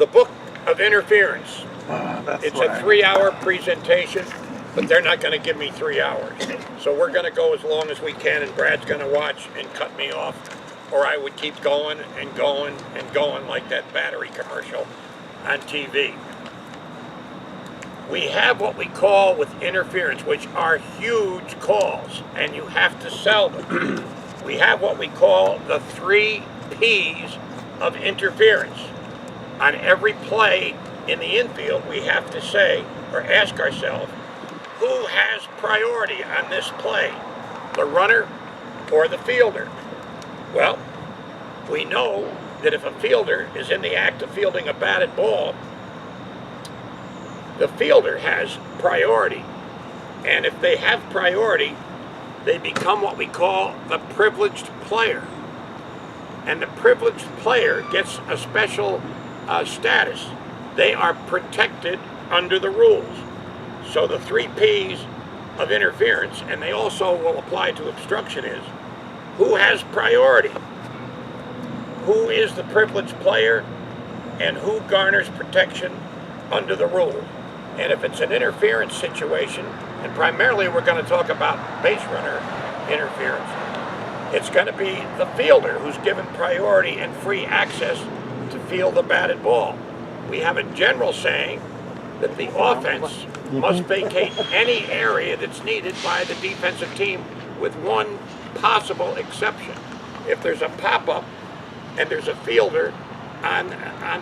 The Book of Interference. It's a 3-hour presentation, but they're not going to give me 3 hours. So we're going to go as long as we can, and Brad's going to watch and cut me off, or I would keep going and going and going like that battery commercial on TV. We have what we call with interference, which are huge calls, and you have to sell them. We have what we call the 3 P's of interference. On every play in the infield, we have to say or ask ourselves, who has priority on this play, the runner or the fielder? Well, we know that if a fielder is in the act of fielding a batted ball, the fielder has priority. And if they have priority, they become what we call the privileged player. And the privileged player gets a special status. They are protected under the rules. So the 3 P's of interference, and they also will apply to obstruction, is who has priority, who is the privileged player, and who garners protection under the rules. And if it's an interference situation, and primarily we're going to talk about base runner interference, it's going to be the fielder who's given priority and free access to field the batted ball. We have a general saying that the offense must vacate any area that's needed by the defensive team, with one possible exception. If there's a pop-up and there's a fielder on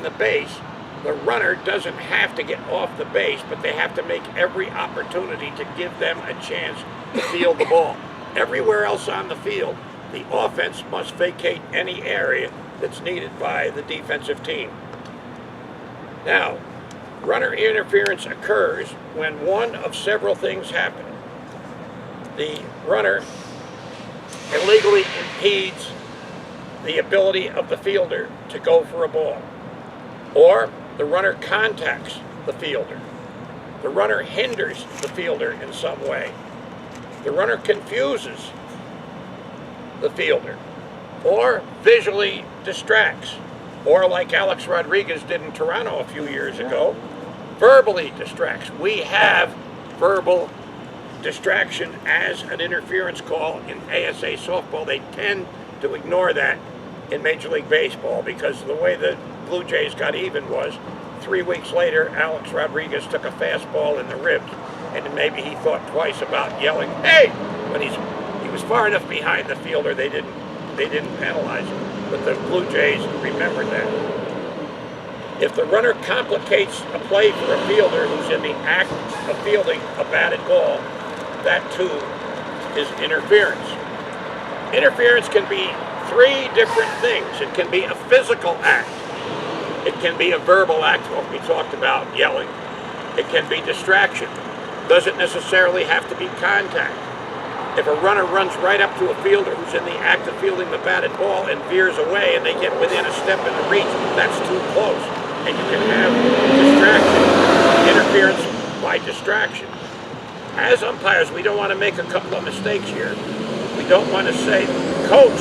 the base, the runner doesn't have to get off the base, but they have to make every opportunity to give them a chance to field the ball. Everywhere else on the field, the offense must vacate any area that's needed by the defensive team. Now, runner interference occurs when one of several things happen. The runner illegally impedes the ability of the fielder to go for a ball, or the runner contacts the fielder. The runner hinders the fielder in some way. The runner confuses the fielder, or visually distracts, or like Alex Rodriguez did in Toronto a few years ago, verbally distracts. We have verbal distraction as an interference call in ASA softball. They tend to ignore that in Major League Baseball, because the way the Blue Jays got even was 3 weeks later, Alex Rodriguez took a fastball in the ribs, and maybe he thought twice about yelling, "Hey!" when he was far enough behind the fielder. They didn't penalize him, but the Blue Jays remembered that. If the runner complicates a play for a fielder who's in the act of fielding a batted ball, that too is interference. Interference can be 3 different things. It can be a physical act. It can be a verbal act, what we talked about, yelling. It can be distraction. Doesn't necessarily have to be contact. If a runner runs right up to a fielder who's in the act of fielding the batted ball and veers away and they get within a step in the reach, that's too close. And you can have distraction, interference by distraction. As umpires, we don't want to make a couple of mistakes here. We don't want to say, "Coach,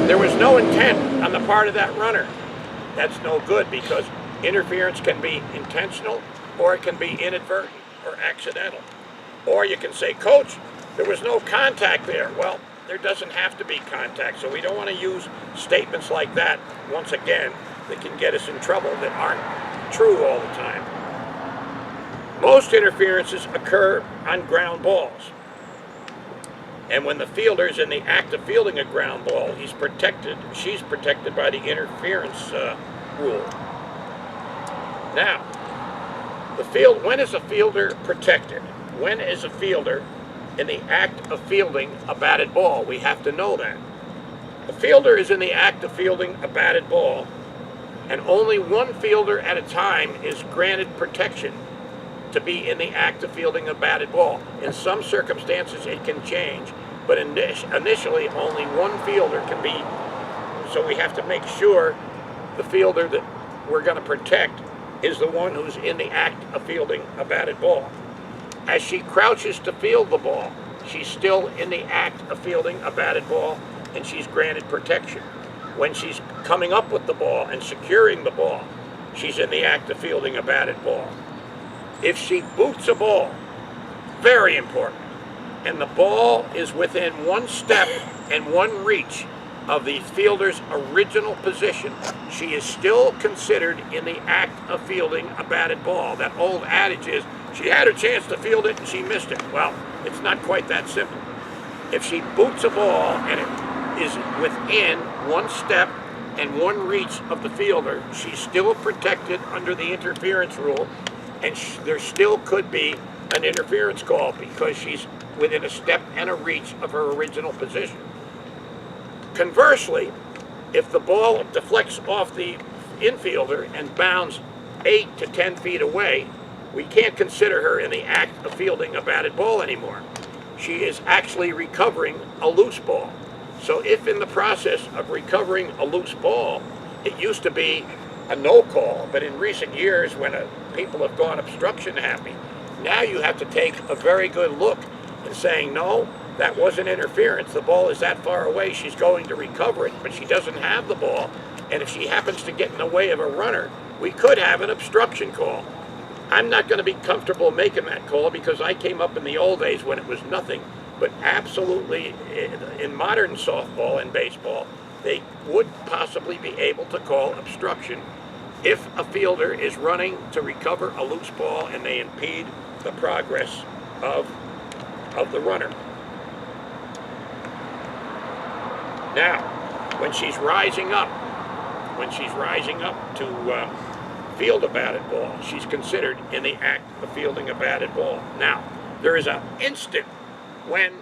there was no intent on the part of that runner." That's no good, because interference can be intentional, or it can be inadvertent or accidental. Or you can say, "Coach, there was no contact there." Well, there doesn't have to be contact, so we don't want to use statements like that, once again, that can get us in trouble, that aren't true all the time. Most interferences occur on ground balls. And when the fielder is in the act of fielding a ground ball, she's protected by the interference rule. Now, when is a fielder protected? When is a fielder in the act of fielding a batted ball? We have to know that. A fielder is in the act of fielding a batted ball, and only one fielder at a time is granted protection to be in the act of fielding a batted ball. In some circumstances it can change, but initially only one fielder can be, so we have to make sure the fielder that we're going to protect is the one who's in the act of fielding a batted ball. As she crouches to field the ball, she's still in the act of fielding a batted ball, and she's granted protection. When she's coming up with the ball and securing the ball, she's in the act of fielding a batted ball. If she boots a ball, very important, and the ball is within one step and one reach of the fielder's original position, she is still considered in the act of fielding a batted ball. That old adage is, she had her chance to field it and she missed it. Well, it's not quite that simple. If she boots a ball and it is within one step and one reach of the fielder, she's still protected under the interference rule, and there still could be an interference call because she's within a step and a reach of her original position. Conversely, if the ball deflects off the infielder and bounds 8 to 10 feet away, we can't consider her in the act of fielding a batted ball anymore. She is actually recovering a loose ball. So if in the process of recovering a loose ball, it used to be a no call, but in recent years when people have gone obstruction happy, now you have to take a very good look and saying, no, that wasn't interference. The ball is that far away, she's going to recover it, but she doesn't have the ball. And if she happens to get in the way of a runner, we could have an obstruction call. I'm not going to be comfortable making that call because I came up in the old days when it was nothing, but absolutely in modern softball and baseball, they would possibly be able to call obstruction if a fielder is running to recover a loose ball and they impede the progress of the runner. Now, when she's rising up to field a batted ball, she's considered in the act of fielding a batted ball. Now, there is an instant when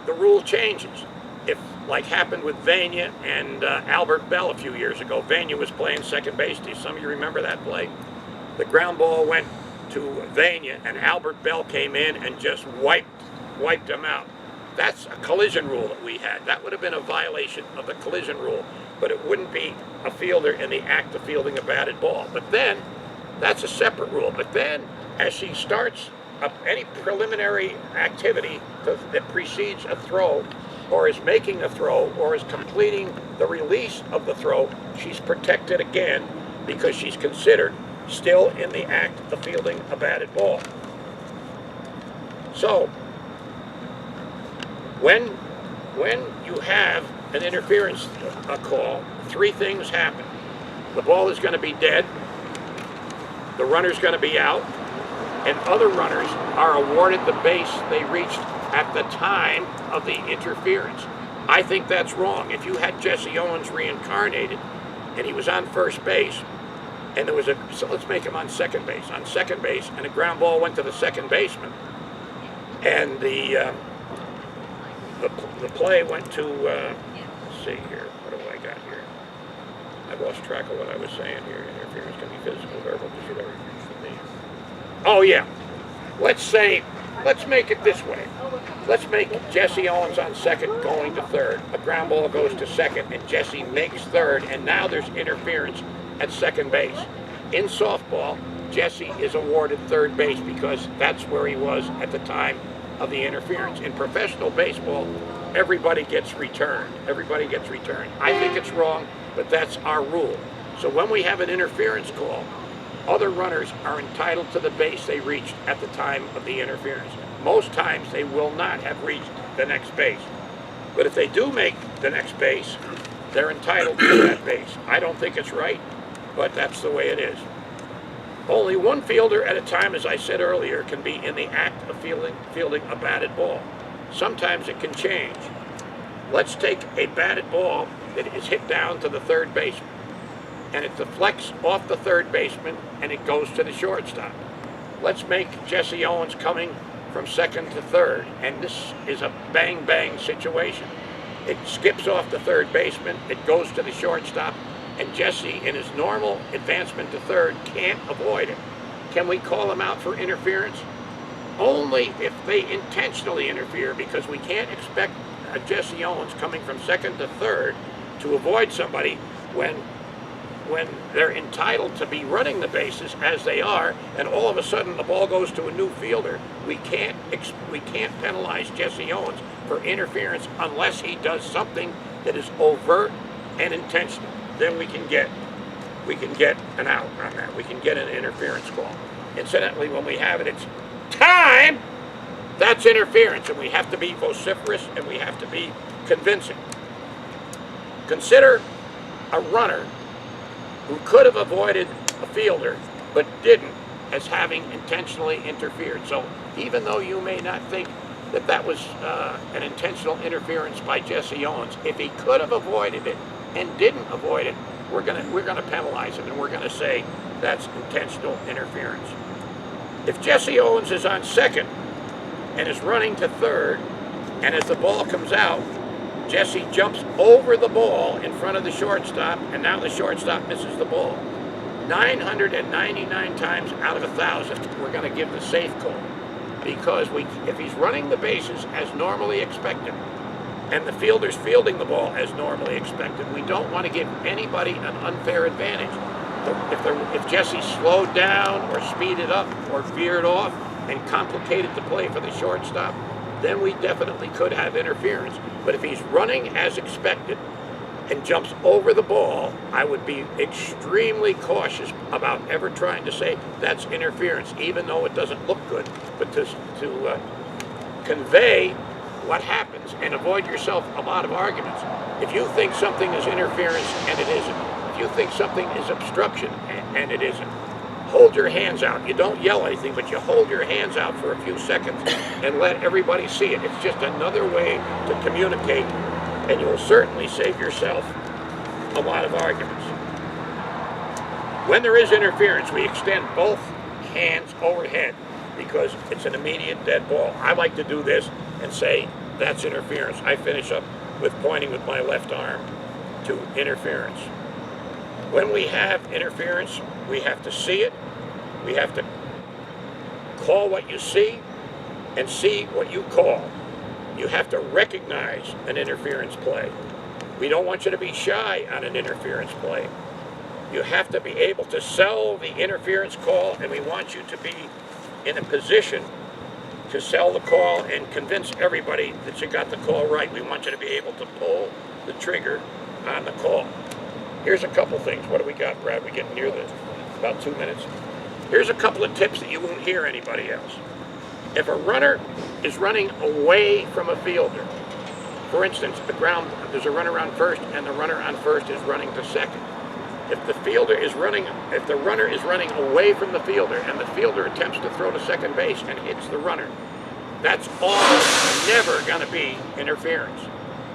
the rule changes. If, like happened with Vania and Albert Bell a few years ago, Vania was playing second base. Do some of you remember that play? The ground ball went to Vania, and Albert Bell came in and just wiped him out. That's a collision rule that we had. That would have been a violation of the collision rule, but it wouldn't be a fielder in the act of fielding a batted ball. But then, that's a separate rule. But then, as she starts up any preliminary activity that precedes a throw, or is making a throw, or is completing the release of the throw, she's protected again because she's considered still in the act of fielding a batted ball. So, when you have an interference call, three things happen. The ball is going to be dead, the runner's going to be out, and other runners are awarded the base they reached at the time of the interference. I think that's wrong. If you had Jesse Owens reincarnated and he was on first base, and there was so let's make him on second base, and a ground ball went to the second baseman, and the play went to, let's see here, what do I got here? I lost track of what I was saying here. Interference can be physical, verbal, whatever. Oh yeah, let's make it this way. Let's make Jesse Owens on second going to third. A ground ball goes to second and Jesse makes third, and now there's interference at second base. In softball, Jesse is awarded third base because that's where he was at the time of the interference. In professional baseball, everybody gets returned. I think it's wrong, but that's our rule. So when we have an interference call, other runners are entitled to the base they reached at the time of the interference. Most times they will not have reached the next base. But if they do make the next base, they're entitled to that base. I don't think it's right, but that's the way it is. Only one fielder at a time, as I said earlier, can be in the act of fielding a batted ball. Sometimes it can change. Let's take a batted ball that is hit down to the third baseman, and it deflects off the third baseman and it goes to the shortstop. Let's make Jesse Owens coming from second to third, and this is a bang-bang situation. It skips off the third baseman, it goes to the shortstop, and Jesse, in his normal advancement to third, can't avoid it. Can we call him out for interference? Only if they intentionally interfere, because we can't expect Jesse Owens coming from second to third to avoid somebody when they're entitled to be running the bases as they are, and all of a sudden the ball goes to a new fielder. We can't penalize Jesse Owens for interference unless he does something that is overt and intentional. Then we can get we can get an out on that. We can get an interference call. Incidentally, when we have it, it's time. That's interference, and we have to be vociferous and we have to be convincing. Consider a runner who could have avoided a fielder but didn't as having intentionally interfered. So even though you may not think that that was an intentional interference by Jesse Owens, if he could have avoided it and didn't avoid it, we're gonna penalize him, and we're gonna say that's intentional interference. If Jesse Owens is on second and is running to third, and as the ball comes out, Jesse jumps over the ball in front of the shortstop, and now the shortstop misses the ball. 999 times out of 1,000, we're going to give the safe call, because if he's running the bases as normally expected, and the fielder's fielding the ball as normally expected, we don't want to give anybody an unfair advantage. If Jesse slowed down or speeded up or veered off and complicated the play for the shortstop, then we definitely could have interference. But if he's running as expected and jumps over the ball, I would be extremely cautious about ever trying to say that's interference, even though it doesn't look good, but to convey what happens and avoid yourself a lot of arguments. If you think something is interference and it isn't, if you think something is obstruction and it isn't, hold your hands out. You don't yell anything, but you hold your hands out for a few seconds and let everybody see it. It's just another way to communicate, and you'll certainly save yourself a lot of arguments. When there is interference, we extend both hands overhead because it's an immediate dead ball. I like to do this and say that's interference. I finish up with pointing with my left arm to interference. When we have interference, we have to see it. We have to call what you see and see what you call. You have to recognize an interference play. We don't want you to be shy on an interference play. You have to be able to sell the interference call, and we want you to be in a position to sell the call and convince everybody that you got the call right. We want you to be able to pull the trigger on the call. Here's a couple things. What do we got, Brad? We're getting near about 2 minutes. Here's a couple of tips that you won't hear anybody else. If a runner is running away from a fielder, for instance, there's a runner on first and the runner on first is running to second. If the runner is running away from the fielder and the fielder attempts to throw to second base and hits the runner, that's almost never going to be interference.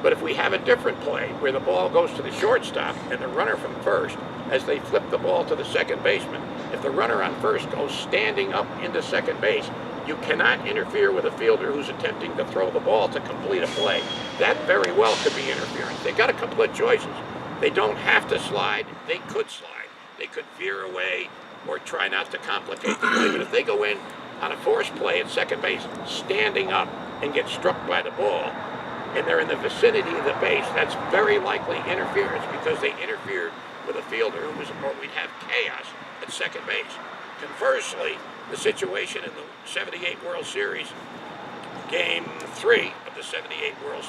But if we have a different play where the ball goes to the shortstop and the runner from first, as they flip the ball to the second baseman, if the runner on first goes standing up into second base, you cannot interfere with a fielder who's attempting to throw the ball to complete a play. That very well could be interference. They got a couple of choices. They don't have to slide. They could slide. They could veer away or try not to complicate the play. But if they go in on a forced play at second base, standing up and get struck by the ball, and they're in the vicinity of the base, that's very likely interference because they interfered with a fielder or we'd have chaos at second base. Conversely, the situation in the 78 World Series, Game 3 of the 78 World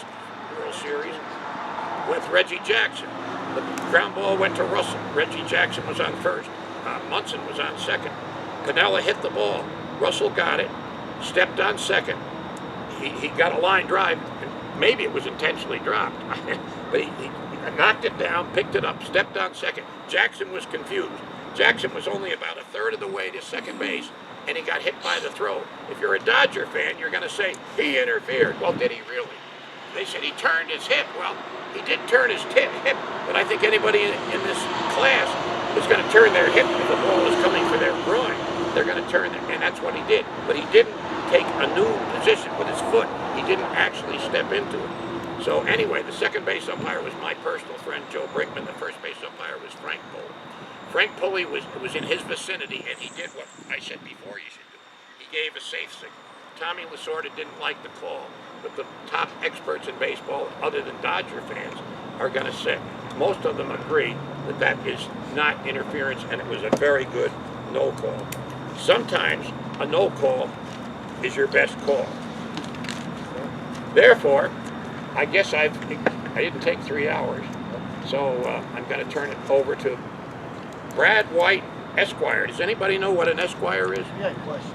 Series, with Reggie Jackson. The ground ball went to Russell. Reggie Jackson was on first. Munson was on second. Piniella hit the ball. Russell got it, stepped on second. He got a line drive. Maybe it was intentionally dropped, but he knocked it down, picked it up, stepped on second. Jackson was confused. Jackson was only about a third of the way to second base, and he got hit by the throw. If you're a Dodger fan, you're going to say, he interfered. Well, did he really? They said he turned his hip. Well, he did turn his hip, but I think anybody in this class is going to turn their hip if the ball is coming for their groin. They're going to turn it, and that's what he did. But he didn't take a new position with his foot. He didn't actually step into it. So anyway, the second base umpire was my personal friend, Joe Brinkman. The first base umpire was Frank Pulley. Frank Pulley was in his vicinity, and he did what I said before you should do. He gave a safe signal. Tommy Lasorda didn't like the call, but the top experts in baseball, other than Dodger fans, are going to say, most of them agree that that is not interference, and it was a very good no call. Sometimes a no call is your best call. Therefore, I guess I didn't take 3 hours, so I'm going to turn it over to Brad White, Esquire. Does anybody know what an Esquire is? Yeah, question.